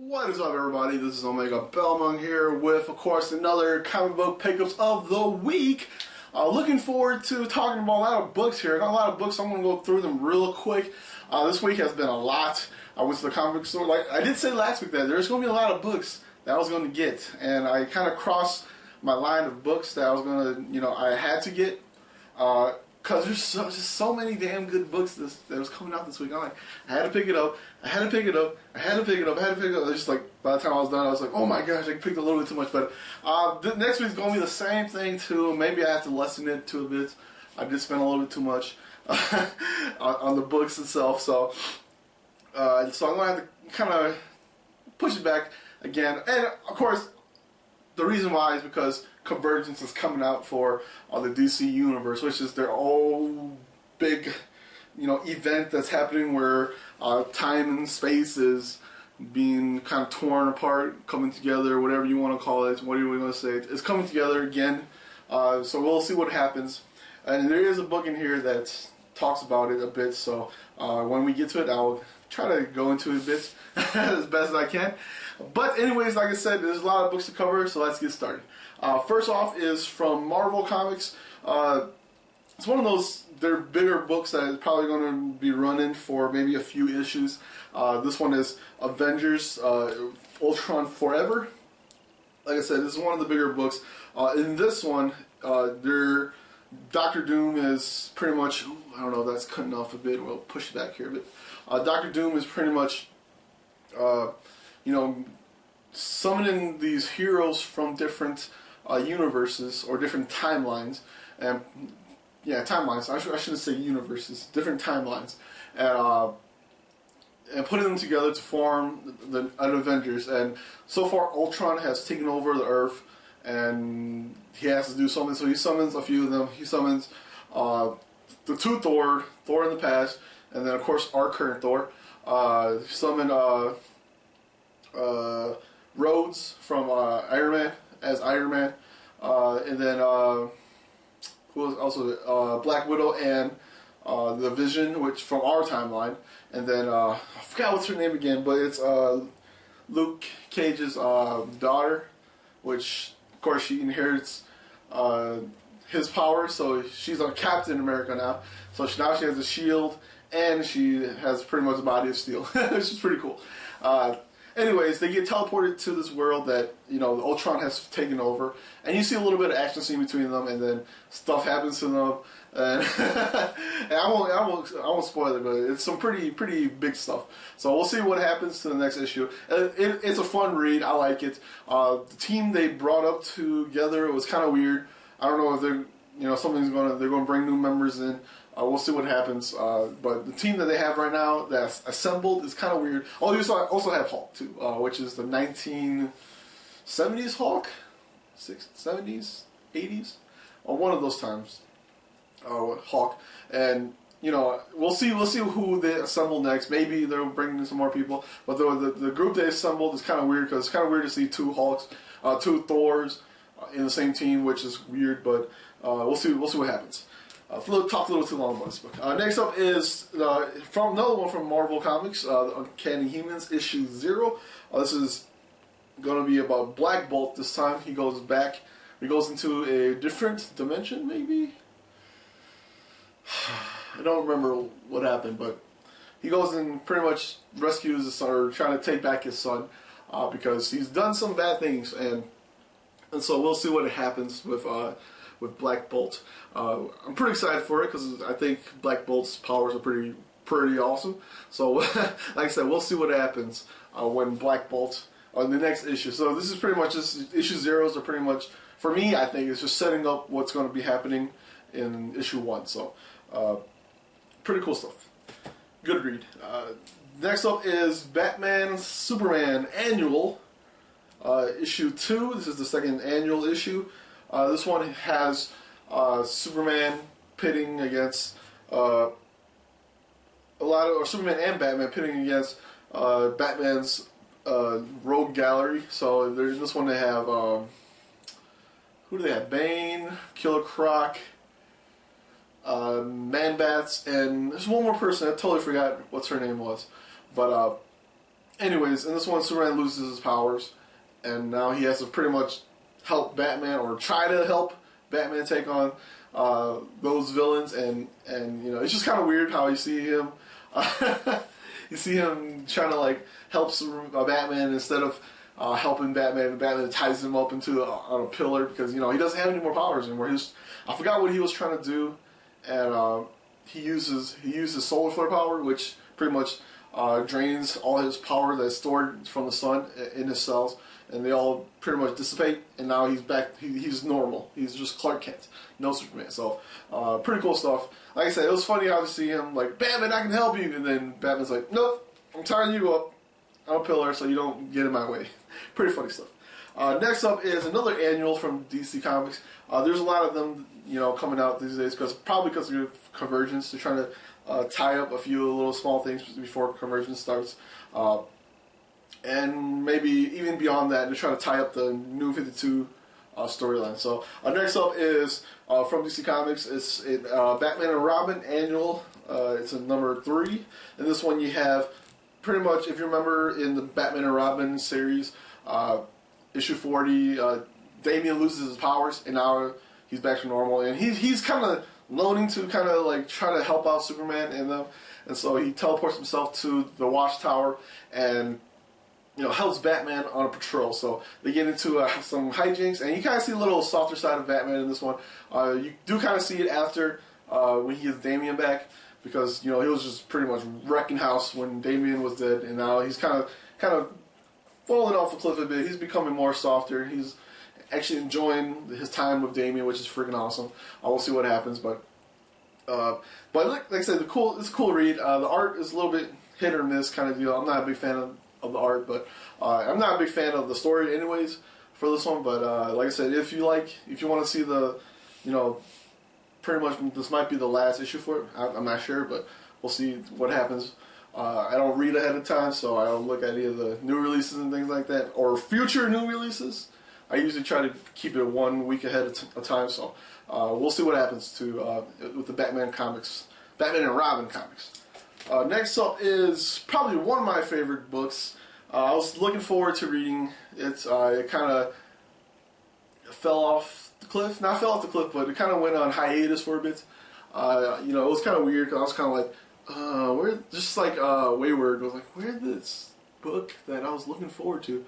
What is up, everybody? This is Omegabalmung here with, of course, another comic book pickups of the week. Looking forward to talking about a lot of books here. I got a lot of books, so I'm going to go through them real quick. This week has been a lot. I went to the comic book store. Like I did say last week that there's going to be a lot of books that I was going to get, and I kind of crossed my line of books that I was going to, I had to get. Because there's just so many damn good books that was coming out this week. I'm like, I had to pick it up, I had to pick it up, I had to pick it up, I had to pick it up. It's just like, by the time I was done, I was like, oh my gosh, I picked a little bit too much. But next week's going to be the same thing too. Maybe I have to lessen it to a bit. I did spend a little bit too much on the books itself. So I'm going to have to kind of push it back again. And of course, the reason why is because Convergence is coming out for the DC Universe, which is their old big, event that's happening where time and space is being kind of torn apart, coming together, whatever you want to call it, whatever you want to say. It's coming together again, so we'll see what happens. And there is a book in here that talks about it a bit, so when we get to it, I'll try to go into it a bit as best as I can. But anyways, like I said, there's a lot of books to cover, so let's get started. First off is from Marvel Comics. It's one of those, they're bigger books that is probably going to be running for maybe a few issues. This one is Avengers Ultron Forever. Like I said, this is one of the bigger books. In this one, Doctor Doom is pretty much, I don't know if that's cutting off a bit, we'll push it back here a bit. Doctor Doom is pretty much, summoning these heroes from different universes or different timelines, and timelines. I shouldn't say universes, different timelines, and putting them together to form an Avengers. And so far, Ultron has taken over the Earth, and he has to do something. So he summons a few of them. He summons the two Thor in the past, and then of course our current Thor. He summoned Rhodes from Iron Man as Iron Man, and then who was also Black Widow and the Vision, which from our timeline, and then I forgot what's her name again, but it's Luke Cage's daughter, which of course she inherits his power, so she's a Captain America now. So now she has a shield, and she has pretty much the body of steel, which is pretty cool. Anyways, they get teleported to this world that, Ultron has taken over, and you see a little bit of action scene between them, and then stuff happens to them, and, and I won't spoil it, but it's some pretty big stuff. So we'll see what happens to the next issue. It's a fun read. I like it. The team they brought up together was kind of weird. I don't know if they're they're going to bring new members in. We'll see what happens. But the team that they have right now that's assembled is kind of weird. Oh, you also have Hulk too, which is the 1970s Hulk, 70s, 80s, or one of those times. Hulk, and we'll see who they assemble next. Maybe they'll bring in some more people. But the group they assembled is kind of weird because it's kind of weird to see two Hulks, two Thors in the same team, which is weird. But we'll see what happens. Talked a little too long about this book. Next up is from another one from Marvel Comics, Uncanny Humans issue 0. This is going to be about Black Bolt this time. He goes back. He goes into a different dimension, maybe? I don't remember what happened, but he goes and pretty much rescues his son, or trying to take back his son, because he's done some bad things, and so we'll see what happens with Black Bolt. I'm pretty excited for it because I think Black Bolt's powers are pretty awesome. So, like I said, we'll see what happens when Black Bolt on the next issue. So this is pretty much just issue 0s are pretty much, for me, I think it's just setting up what's going to be happening in issue 1. So, pretty cool stuff. Good read. Next up is Batman Superman Annual issue 2. This is the second annual issue. This one has Superman pitting against Superman and Batman pitting against Batman's rogue gallery. So there's this one they have who do they have? Bane, Killer Croc, Man-Bats, and there's one more person. I totally forgot what her name was. But anyways, in this one, Superman loses his powers, and now he has to pretty much help Batman, or try to help Batman take on those villains, and you know, it's just kind of weird how you see him. You see him trying to like help Batman instead of helping Batman. And Batman ties him up into on a pillar because, you know, he doesn't have any more powers anymore. I forgot what he was trying to do, and he uses solar flare power, which pretty much drains all his power that's stored from the sun in his cells, and they all pretty much dissipate. And now he's back. He's normal. He's just Clark Kent, no Superman. So pretty cool stuff. Like I said, it was funny how to see him like, Batman, I can help you, and then Batman's like, nope, I'm tying you up. I'm a pillar, so you don't get in my way. Pretty funny stuff. Next up is another annual from DC Comics. There's a lot of them, you know, coming out these days probably because of Convergence. They're trying to tie up a few little small things before Convergence starts, and maybe even beyond that, they're trying to tie up the New 52 storyline. So next up is from DC Comics. It's Batman and Robin annual. It's a number 3. In this one, you have pretty much, if you remember in the Batman and Robin series, issue 40, Damian loses his powers, and now he's back to normal, and he's kind of loaning to kind of like try to help out Superman and them, and so he teleports himself to the Watchtower and, you know, helps Batman on a patrol. So they get into some hijinks, and you kind of see a little softer side of Batman in this one. You do kind of see it after when he gets Damian back, because, you know, he was just pretty much wrecking house when Damian was dead, and now he's kind of falling off a cliff a bit. He's becoming more softer. He's actually enjoying his time with Damian, which is freaking awesome. We'll see what happens, but like I said, it's a cool read. The art is a little bit hit or miss kind of deal. I'm not a big fan of the art, but I'm not a big fan of the story anyways for this one. But like I said, if you want to see the, you know, pretty much this might be the last issue for it. I'm not sure, but we'll see what happens. I don't read ahead of time, so I don't look at any of the new releases and things like that, or future new releases. I usually try to keep it 1 week ahead of time, so we'll see what happens with the Batman comics, Batman and Robin comics. Next up is probably one of my favorite books. I was looking forward to reading it. It kind of fell off the cliff. Not fell off the cliff, but it kind of went on hiatus for a bit. You know, it was kind of weird because I was kind of like, where, just like Wayward was like, where'd this book that I was looking forward to,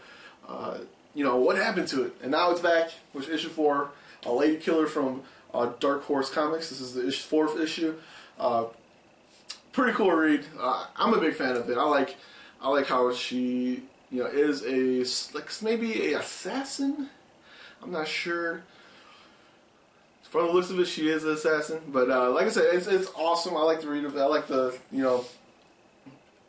you know, what happened to it? And now it's back, which is issue 4, a Lady Killer from Dark Horse Comics. This is the 4th issue. Pretty cool read. I'm a big fan of it. I like how she, you know, is maybe a assassin. I'm not sure. From the looks of it, she is an assassin. But like I said, it's awesome. I like the read of it. I like the, you know,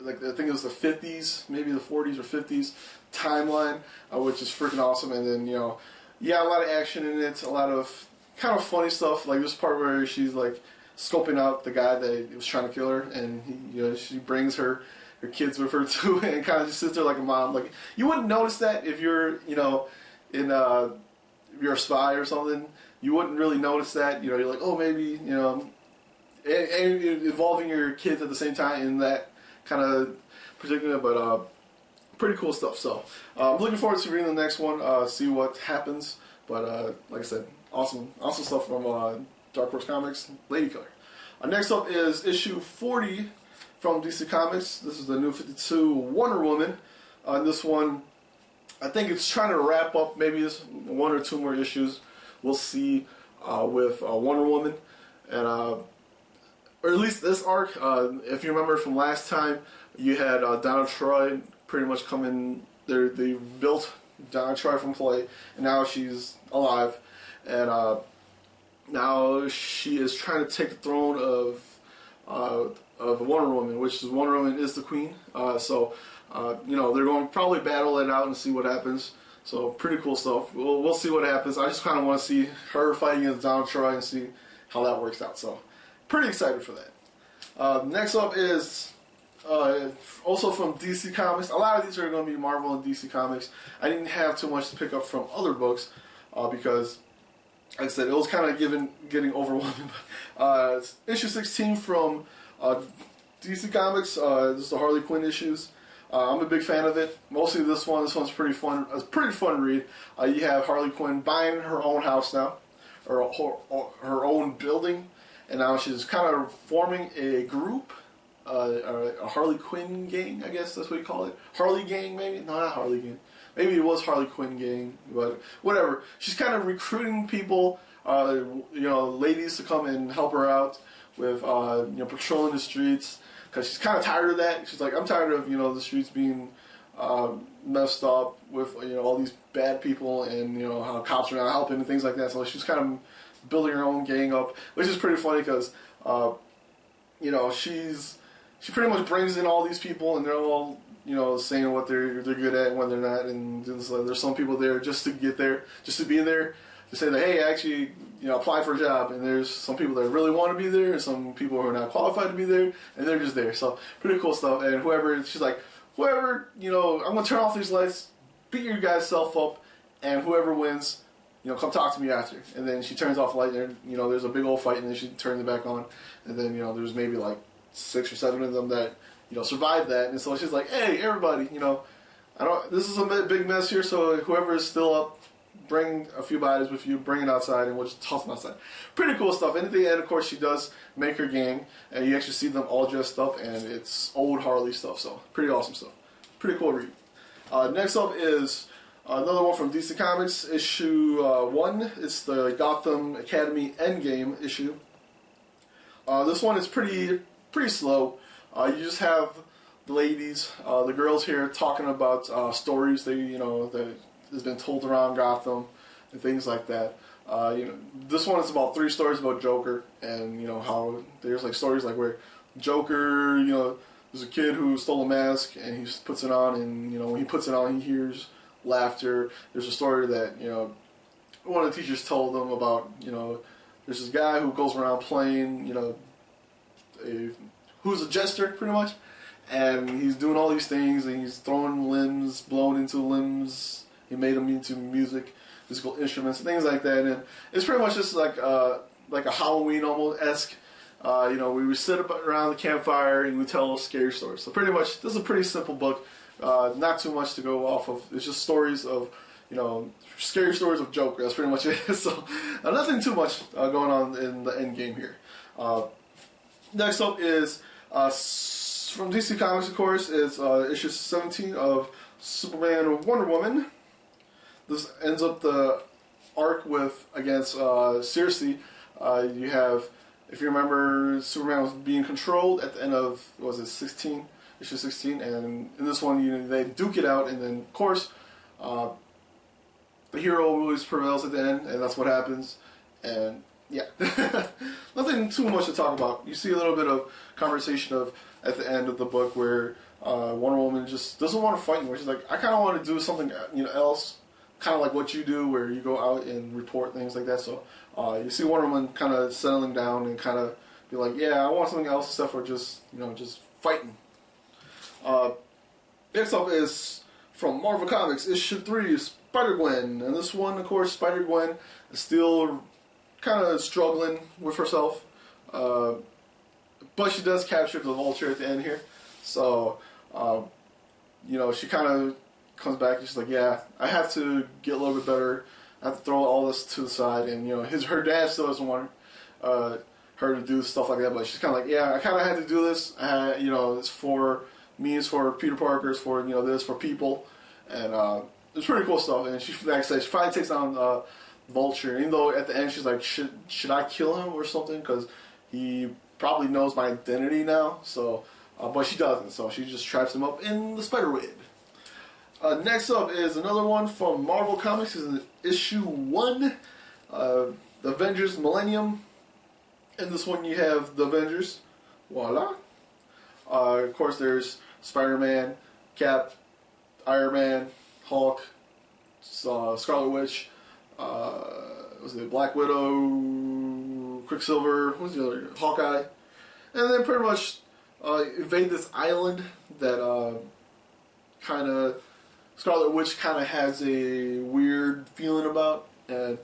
like I think it was the 50s, maybe the 40s or 50s timeline, which is freaking awesome. And then, you know, yeah, a lot of action in it, a lot of kind of funny stuff. Like this part where she's like scoping out the guy that was trying to kill her, and he, you know, she brings her kids with her too, and kind of just sits there like a mom. Like, you wouldn't notice that if you're, you know, if you're a spy or something. You wouldn't really notice that. You know, you're like, oh, maybe, you know, and involving your kids at the same time in that kind of predicament, but pretty cool stuff. So I'm looking forward to reading the next one, see what happens. But like I said, awesome stuff from Dark Horse Comics, Lady Killer. Next up is issue 40 from DC Comics. This is the New 52 Wonder Woman. This one, I think it's trying to wrap up maybe this 1 or 2 more issues. We'll see with Wonder Woman, and or at least this arc. If you remember from last time, you had Donna Troy pretty much come in. They built Donna Troy from clay, and now she's alive, and now she is trying to take the throne of Wonder Woman, which is Wonder Woman is the queen. So you know, they're going to probably battle it out and see what happens. So pretty cool stuff. We'll see what happens. I just kind of want to see her fighting against Donna Troy and see how that works out. So pretty excited for that. Next up is also from DC Comics. A lot of these are going to be Marvel and DC Comics. I didn't have too much to pick up from other books because, like I said, it was kind of getting overwhelming. Issue 16 from DC Comics. This is the Harley Quinn issues. I'm a big fan of it. Mostly this one. This one's pretty fun. It's a pretty fun read. You have Harley Quinn buying her own house now, or her own building, and now she's kind of forming a group, a Harley Quinn gang. I guess that's what you call it. Harley gang, maybe? No, not Harley gang. Maybe it was Harley Quinn gang, but whatever. She's kind of recruiting people, ladies to come and help her out with, patrolling the streets. Because she's kind of tired of that. She's like, I'm tired of, the streets being messed up with, all these bad people and, how cops are not helping and things like that. So she's kind of building her own gang up, which is pretty funny because, she pretty much brings in all these people and they're all, saying what they're good at and what they're not. And there's some people there just to get there, just to be there, to say that, hey, actually, apply for a job. And there's some people that really want to be there and some people who are not qualified to be there, and they're just there. So pretty cool stuff. And she's like, I'm going to turn off these lights, beat your guys' self up, and whoever wins, come talk to me after. And then she turns off the light and, there's a big old fight, and then she turns it back on. And then, there's maybe like 6 or 7 of them that, survived that. And so she's like, hey, everybody, this is a big mess here, so whoever is still up, bring a few bodies with you, bring it outside, and we'll just toss them outside. Pretty cool stuff. And at the end, of course, she does make her gang, and you actually see them all dressed up, and it's old Harley stuff, so pretty awesome stuff. Pretty cool read. Next up is another one from DC Comics, issue 1. It's the Gotham Academy Endgame issue. This one is pretty slow. You just have the ladies, the girls here, talking about stories that has been told around Gotham and things like that. This one is about 3 stories about Joker, and how there's like stories like where Joker, there's a kid who stole a mask and he just puts it on, and when he puts it on, he hears laughter. There's a story that one of the teachers told them about. There's this guy who goes around playing, who's a jester pretty much, and he's doing all these things, and he's throwing limbs, blowing into limbs. He made them into musical instruments, and things like that. And it's pretty much just like a Halloween almost-esque. We would sit around the campfire and we tell scary stories. So pretty much, this is a pretty simple book. Not too much to go off of. It's just stories of, scary stories of Joker. That's pretty much it. So nothing too much going on in the end game here. Next up is from DC Comics, of course. It's issue 17 of Superman and Wonder Woman. This ends up the arc against Circe. You have, if you remember, Superman was being controlled at the end of, issue 16, and in this one, they duke it out, and then, of course, the hero always prevails at the end, and that's what happens, and, yeah. Nothing too much to talk about. You see a little bit of conversation at the end of the book where Wonder Woman just doesn't want to fight anymore. She's like, I kind of want to do something, else. Kind of like what you do, where you go out and report things like that. So you see Wonder Woman kind of settling down and kind of be like, yeah, I want something else except for just fighting. Next up is from Marvel Comics, issue 3, Spider-Gwen. And this one, of course, Spider-Gwen is still kind of struggling with herself. But she does capture the Vulture at the end here. So, she kind of comes back and she's like, yeah, I have to get a little bit better. I have to throw all this to the side. And, her dad still doesn't want her to do stuff like that. But she's kind of like, yeah, I kind of had to do this. It's for me, it's for Peter Parker, it's for, this, for people. And it's pretty cool stuff. And she, like I said, she finally takes down Vulture. Even though at the end she's like, should I kill him or something? Because he probably knows my identity now. So, but she doesn't. So she just traps him up in the spiderweb. Next up is another one from Marvel Comics. Is issue 1, The Avengers Millennium. In this one you have the Avengers. Voila. Of course there's Spider-Man, Cap, Iron Man, Hulk, Scarlet Witch, Black Widow, Quicksilver, what's the other? Hawkeye. And then pretty much invade this island that kind of Scarlet Witch kind of has a weird feeling about, and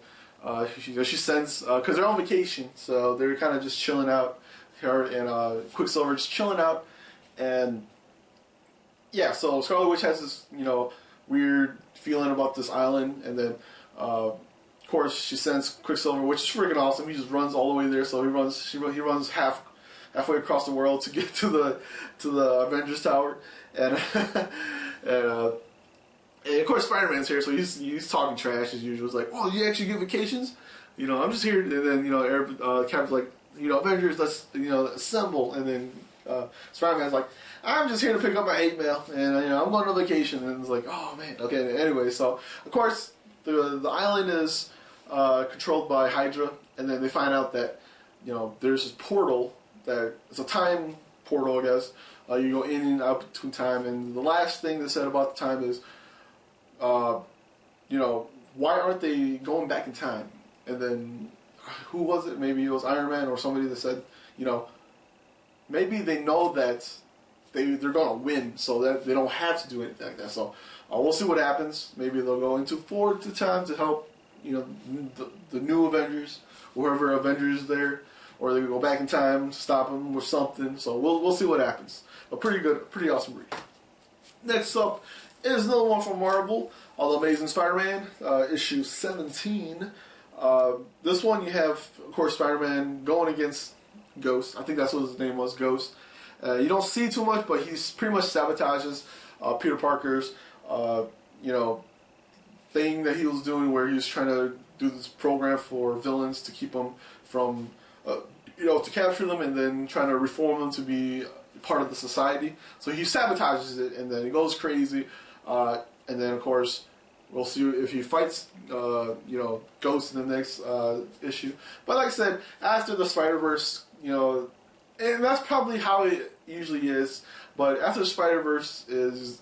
she sends, because they're on vacation, so they're kind of just chilling out, her and Quicksilver just chilling out, and yeah, so Scarlet Witch has this, weird feeling about this island, and then, of course, she sends Quicksilver, which is freaking awesome. He just runs all the way there, so he runs halfway across the world to get to the Avengers Tower, and and of course Spider-Man's here, so he's talking trash as usual. It's like, oh, you actually get vacations? I'm just here, and then Captain's like, Avengers, let's assemble, and then Spider-Man's like, I'm just here to pick up my hate mail, and I'm going on vacation, and it's like, oh man, okay. Anyway, so of course the island is controlled by Hydra, and then they find out that there's this portal that it's a time portal, I guess. You go in and out between time, and the last thing they said about the time is, why aren't they going back in time? And then who was it? Maybe it was Iron Man or somebody that said, maybe they know that they're going to win, so that they don't have to do anything like that. So we'll see what happens. Maybe they'll go into forward to time to help, the new Avengers, whoever Avengers is there, or they can go back in time to stop them with something. So we'll see what happens. But pretty good, pretty awesome read. Next up is another one from Marvel, The Amazing Spider-Man, issue 17. This one you have, of course, Spider-Man going against Ghost. I think that's what his name was, Ghost. You don't see too much, but he's pretty much sabotages Peter Parker's, thing that he was doing, where he was trying to do this program for villains to keep them from, to capture them and then trying to reform them to be part of the society. So he sabotages it, and then he goes crazy, and then of course we'll see if he fights, Ghost in the next issue. But like I said, after the Spider-Verse, and that's probably how it usually is. But after the Spider-Verse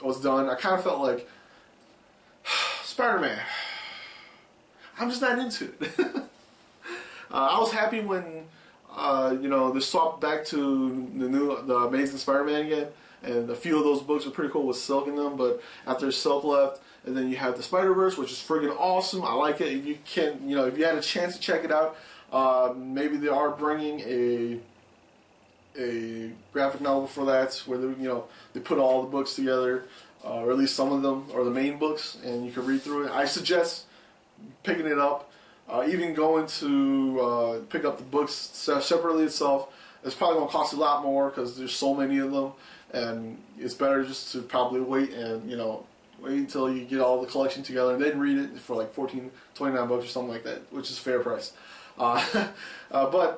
was done, I kind of felt like Spider-Man, I'm just not into it. I was happy when they swapped back to the Amazing Spider-Man again, and a few of those books were pretty cool with Silk in them. But after Silk left, and then you have the Spider-Verse, which is friggin' awesome. I like it. If you can, if you had a chance to check it out, maybe they are bringing a graphic novel for that, where they put all the books together, or at least some of them, or the main books, and you can read through it. I suggest picking it up. Even going to pick up the books separately itself, it's probably going to cost a lot more because there's so many of them, and it's better just to probably wait and wait until you get all the collection together and then read it for like $14, $29 or something like that, which is fair price. But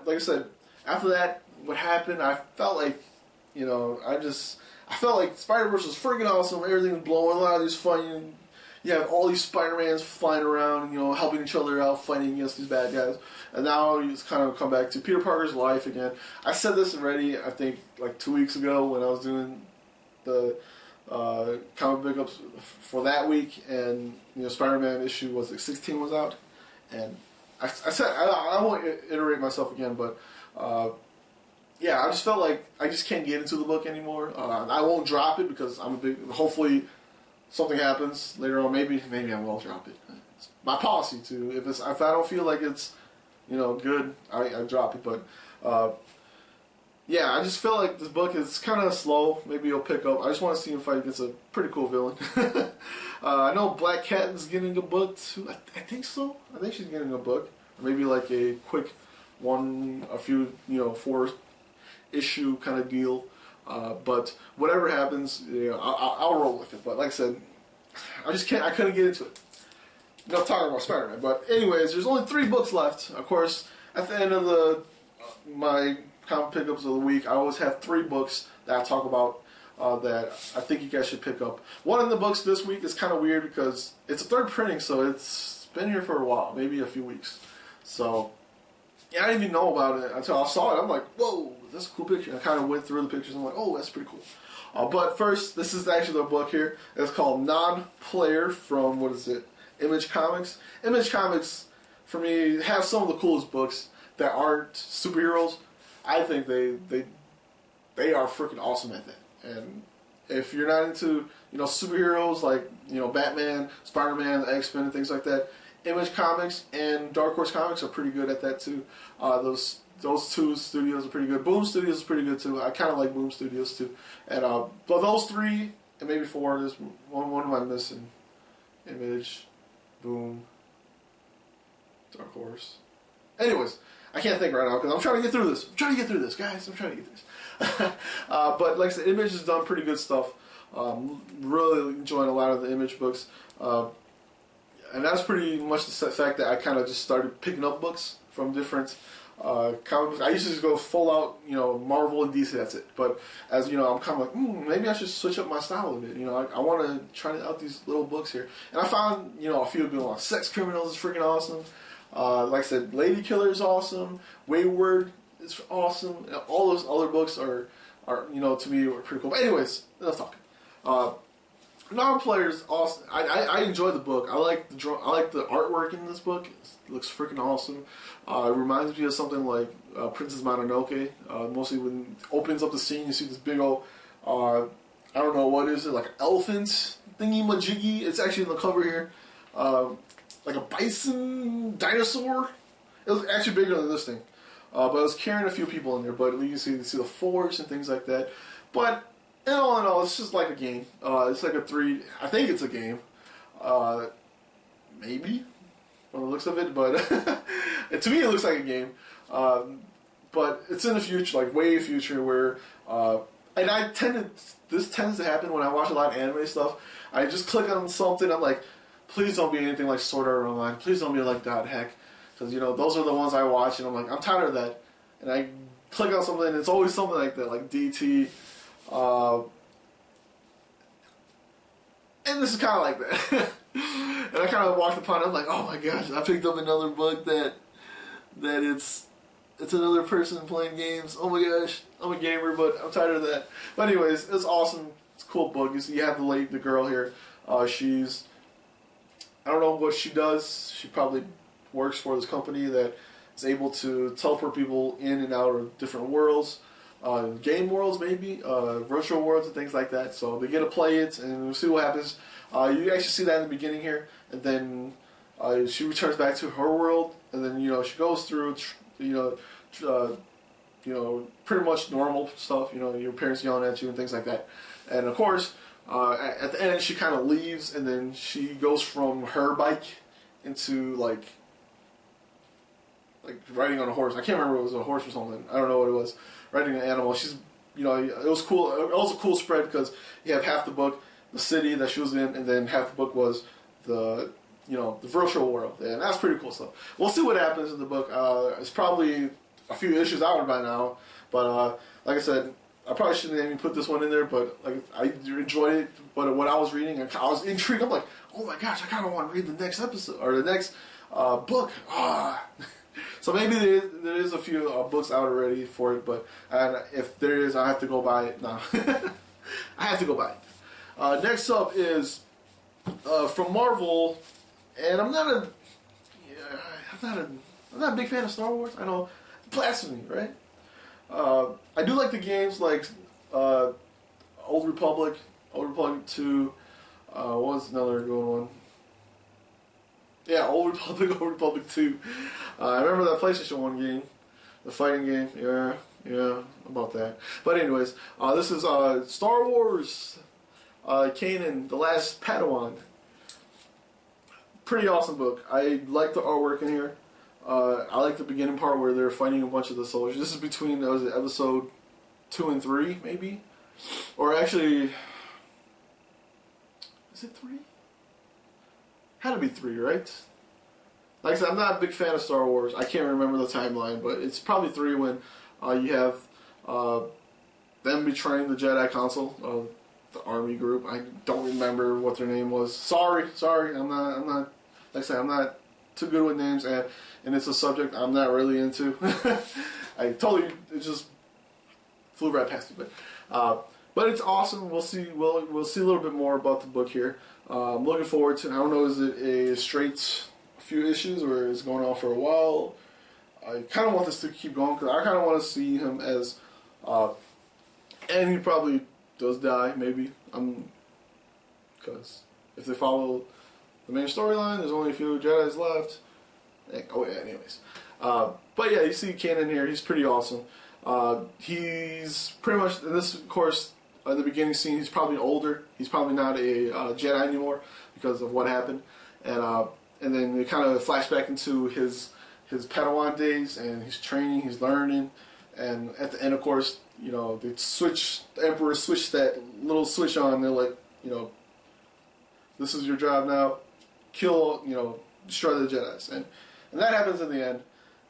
like I said, after that, what happened? I felt like I felt like Spider-Verse was freaking awesome. Everything was blowing. A lot of these fighting. You have all these Spider-Mans flying around, helping each other out, fighting against these bad guys. And now it's kind of come back to Peter Parker's life again. I said this already, I think, like 2 weeks ago when I was doing the comic pickups for that week, and Spider-Man issue was like 16 was out, and I said I won't iterate myself again, but yeah, I just felt like I just can't get into the book anymore. I won't drop it because I'm a big. Hopefully, something happens later on. Maybe I will drop it. It's my policy to if I don't feel like it's good, I drop it. But yeah, I just feel like this book is kind of slow. Maybe it'll pick up. I just want to see him fight against a pretty cool villain. I know Black Cat is getting a book too. I think so. I think she's getting a book. Or maybe like a quick a few 4-issue kind of deal. But whatever happens, I'll roll with it. But like I said, I couldn't get into it. Enough talking about Spider-Man. But anyways, there's only 3 books left. Of course, at the end of my comic pickups of the week, I always have 3 books that I talk about that I think you guys should pick up. One of the books this week is kind of weird because it's a 3rd printing, so it's been here for a while, maybe a few weeks. So yeah, I didn't even know about it until I saw it. I'm like, whoa, that's a cool picture. I kind of went through the pictures and I'm like, oh, that's pretty cool. But first, this is actually the book here. It's called Non-Player from, Image Comics. Image Comics, for me, have some of the coolest books that aren't superheroes. I think they are freaking awesome at that. And if you're not into superheroes like Batman, Spider-Man, the X-Men, and things like that, Image Comics and Dark Horse Comics are pretty good at that too. Those 2 studios are pretty good. Boom Studios is pretty good too. I kind of like Boom Studios too. And but those 3 and maybe 4. There's one am I missing? Image, Boom, Dark Horse. Anyways, I can't think right now because I'm trying to get through this. Guys. I'm trying to get this. But like I said, Image has done pretty good stuff. Really enjoying a lot of the Image books. And that's pretty much the fact that I kind of just started picking up books from different comic books. I used to just go full out, Marvel and DC, that's it. But as you know, I'm kind of like, maybe I should switch up my style a bit. I want to try out these little books here. And I found, a few good ones. Sex Criminals is freaking awesome. Like I said, Lady Killer is awesome. Wayward is awesome. And all those other books are to me, are pretty cool. But anyways, enough talking. Non-players awesome. I enjoy the book. I like the artwork in this book. It looks freaking awesome. It reminds me of something like Princess Mononoke. Mostly when it opens up the scene, you see this big old I don't know what is it, like an elephant thingy majiggy. It's actually in the cover here. Like a bison dinosaur. It was actually bigger than this thing. But it was carrying a few people in there. But you can see the force and things like that. But in all, it's just like a game. It's like I think it's a game. Maybe, from the looks of it, but to me it looks like a game. But it's in the future, like way future, where, and this tends to happen when I watch a lot of anime stuff. I just click on something, I'm like, please don't be anything like Sword Art Online. Please don't be like Dot Heck. Because, those are the ones I watch, and I'm like, I'm tired of that. And I click on something, and it's always something like that, like DT. And this is kind of like that. And I kind of walked upon it, I'm like, oh my gosh, I picked up another book that it's another person playing games. Oh my gosh, I'm a gamer, but I'm tired of that. But anyways, it's awesome. It's a cool book. You have the girl here. She's, I don't know what she does. She probably works for this company that is able to teleport people in and out of different worlds. Game worlds, maybe, virtual worlds and things like that. So they get to play it, and we'll see what happens. You actually see that in the beginning here, and then she returns back to her world, and then she goes through, pretty much normal stuff. Your parents yelling at you and things like that. And of course, at the end, she kind of leaves, and then she goes from her bike into like riding on a horse. I can't remember if it was a horse or something. I don't know what it was. Riding an animal. She's, it was cool. It was a cool spread because you have half the book, the city that she was in, and then half the book was the virtual world. And that's pretty cool stuff. We'll see what happens in the book. It's probably a few issues out by now. But like I said, I probably shouldn't even put this one in there, but I enjoyed it. But when I was reading, I was intrigued. I'm like, oh my gosh, I kind of want to read the next episode or the next book. So maybe there is a few books out already for it, but if there is, I have to go buy it. No, I have to go buy it. Next up is from Marvel, and I'm not a big fan of Star Wars. I know, blasphemy, right? I do like the games like Old Republic 2. What was another good one? Yeah, Old Republic 2. I remember that PlayStation 1 game, the fighting game. Yeah, about that. But anyways, this is Star Wars, Kanan, The Last Padawan. Pretty awesome book. I like the artwork in here. I like the beginning part where they're fighting a bunch of the soldiers. This is between, episode 2 and 3, maybe? Or actually, is it 3? Had to be 3, right? Like I said, I'm not a big fan of Star Wars. I can't remember the timeline, but it's probably 3 when you have them betraying the Jedi Council, the army group. I don't remember what their name was. Sorry. I'm not. Like I said, I'm not too good with names, and it's a subject I'm not really into. It just flew right past me, but it's awesome. We'll see a little bit more about the book here. I'm looking forward to it. I don't know, is it a straight few issues or is it going on for a while? I kind of want this to keep going because I kind of want to see him as, and he probably does die, maybe. Because if they follow the main storyline, there's only a few Jedis left. Oh yeah, anyways. But yeah, you see Kanan here. He's pretty awesome. He's pretty much, and this, of course, in the beginning scene, he's probably older. He's probably not a Jedi anymore because of what happened, and then they kind of flash back into his Padawan days, and he's training, he's learning, and at the end, of course, you know, the Emperor switched that little switch on. They're like, you know, this is your job now. Kill, you know, destroy the Jedis, and that happens in the end.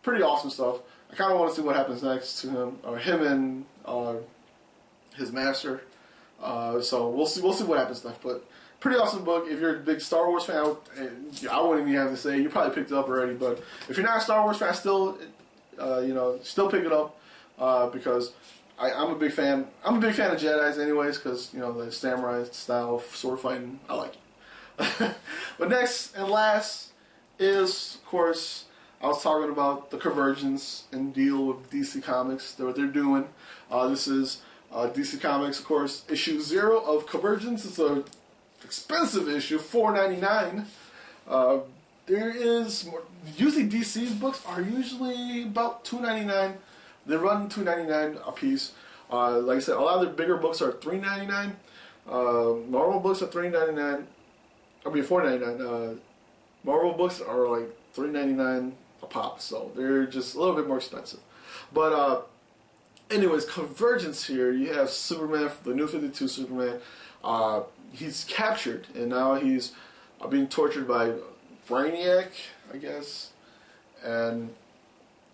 Pretty awesome stuff. I kind of want to see what happens next to him, or him and his master. So we'll see what happens next. But pretty awesome book. If you're a big Star Wars fan, I wouldn't even have to say, you probably picked it up already. But if you're not a Star Wars fan, still, you know, still pick it up because I'm a big fan. I'm a big fan of Jedi's anyways, because you know the samurai style sword fighting. I like it. But next and last is, of course, I was talking about the convergence and deal with DC Comics. What they're doing. This is DC Comics, of course, issue 0 of Convergence. It's an expensive issue, $4.99. There is more, usually DC's books are usually about $2.99. They run $2.99 a piece. Like I said, a lot of their bigger books are $3.99. Normal books are $3.99. I mean $4.99. Marvel books are like $3.99 a pop, so they're just a little bit more expensive. But anyways, Convergence here. You have Superman, the New 52 Superman. He's captured, and now he's being tortured by Brainiac, I guess, and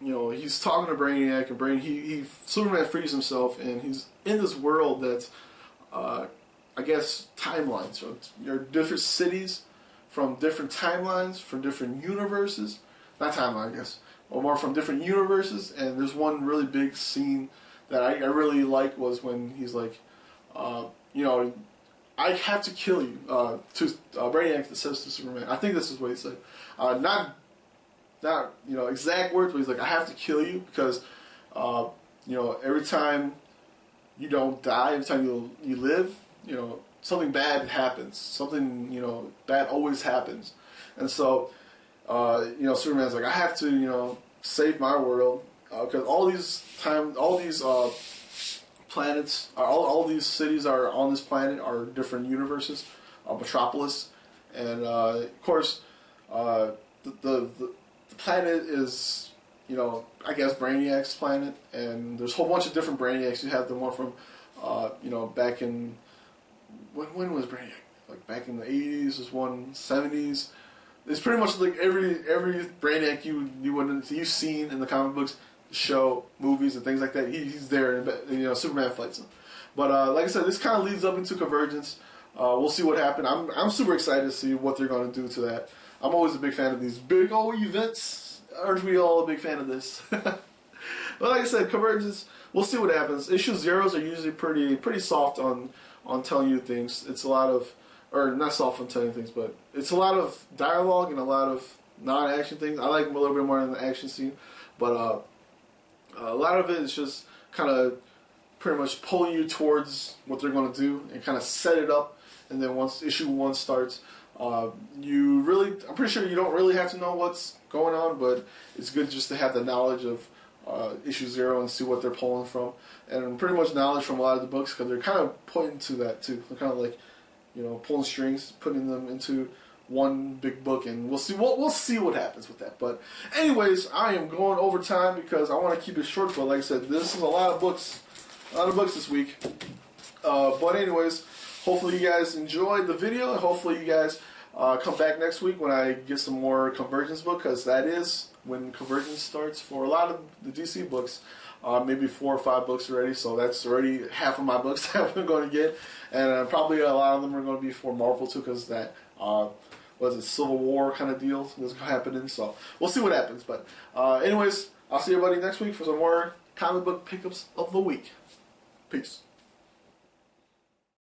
you know, he's talking to Brainiac, and Superman frees himself, and he's in this world that's, I guess, timelines. So there are different cities from different timelines, from different universes. Not timeline, I guess, or more from different universes. And there's one really big scene that I really like was when he's like, you know, I have to kill you. To Brainiac that says to Superman. I think this is what he said. Not you know exact words, but he's like, I have to kill you because you know, every time you don't die, every time you live, you know, something bad happens. Something, you know, bad always happens. And so you know, Superman's like, I have to, you know, save my world because all these planets, all these cities are on this planet are different universes, Metropolis, and of course the planet is, you know, I guess Brainiac's planet, and there's a whole bunch of different Brainiacs. You have the one from, you know, back in, when was Brainiac? Like back in the 80s, there's one 70s. It's pretty much like every Brainiac you've seen in the comic books, show, movies, and things like that. He's there, and you know, Superman fights him. But like I said, this kind of leads up into Convergence. We'll see what happens. I'm super excited to see what they're going to do to that. I'm always a big fan of these big old events. Aren't we all a big fan of this? But like I said, Convergence, we'll see what happens. Issue 0s are usually pretty soft on telling you things. It's a lot of, or not soft on telling you things, but it's a lot of dialogue and a lot of non-action things. I like them a little bit more in the action scene, but a lot of it is just kind of pretty much pulling you towards what they're going to do and kind of set it up. And then once issue 1 starts, I'm pretty sure you don't really have to know what's going on, but it's good just to have the knowledge of issue 0 and see what they're pulling from, and pretty much knowledge from a lot of the books, because they're kind of pointing to that too. They're kind of like, you know, pulling strings, putting them into one big book, and we'll see what happens with that. But anyways, I am going over time because I want to keep it short. But like I said, this is a lot of books this week. But anyways, hopefully you guys enjoyed the video, and hopefully you guys come back next week when I get some more Convergence book, because that is when Convergence starts for a lot of the DC books. Maybe 4 or 5 books already, so that's already half of my books that I'm going to get, and probably a lot of them are going to be for Marvel too, because that Civil War kind of deal is happening. So we'll see what happens. But anyways, I'll see everybody next week for some more comic book pickups of the week. Peace.